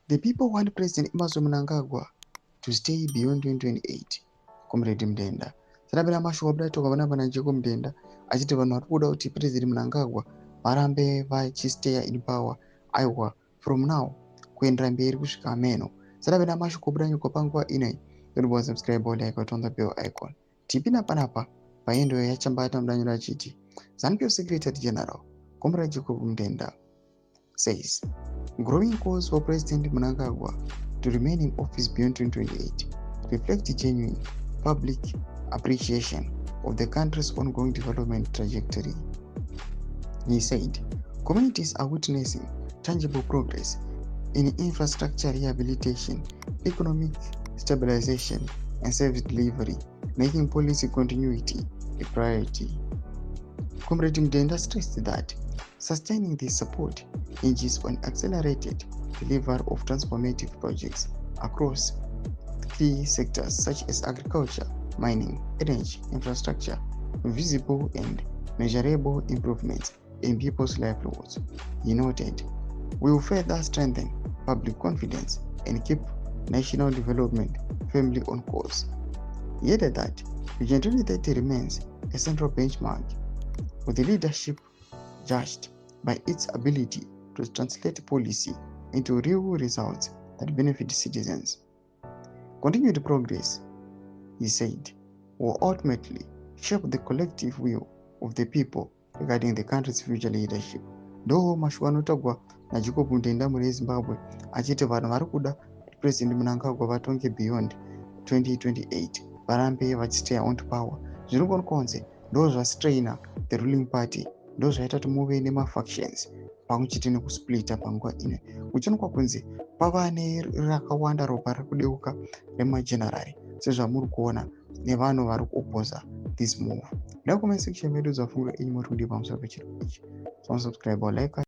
The people want President Emmerson Mnangagwa to stay beyond 2028. Comrade Mdenda. Sarabira mashuwa toka vanapa Jiko Mdenda achiti vanhu vari kuda kuti President Mnangagwa varambe vachistay in power aiwa from now kuendera mberi kusvika ameno. Sarabira mashoko buda panguva inei. Don't subscribe or like on the bell icon. Tipina panapa paendo yachambata mdanyo rachiti. ZANU Secretary General Comrade Jiko Mdenda says growing calls for President Mnangagwa to remain in office beyond 2028 reflect genuine public appreciation of the country's ongoing development trajectory. He said, communities are witnessing tangible progress in infrastructure rehabilitation, economic stabilization, and service delivery, making policy continuity a priority. Comrade Mdenda stressed that sustaining this support hinges on accelerated delivery of transformative projects across key sectors such as agriculture, mining, energy, infrastructure, visible and measurable improvements in people's livelihoods. He noted, we will further strengthen public confidence and keep national development firmly on course. He added that Vision 2030 remains a central benchmark, with the leadership judged by its ability to translate policy into real results that benefit citizens. Continued progress, he said, will ultimately shape the collective will of the people regarding the country's future leadership. Ndo mashuwa anotagwa na Jacob Mdenda muri Zimbabwe achiti vanhu vari kuda President Mnangagwa vatonge beyond 2028 varambe vachistay on power. Zviri kunze ndo zvastraina the ruling party, ndo zvaita kuti muve nemafactions pamwechete nekusplita panguva ino. Kuchionekwa kunze pava nerakawanda ropa riri kudeuka remajenerari sezvamuri kuona nevanhu vari kuopposa this move. Nda comment section medu zvafungwa ini muri kudii pamusoro pechiro ichi. So subscribe or like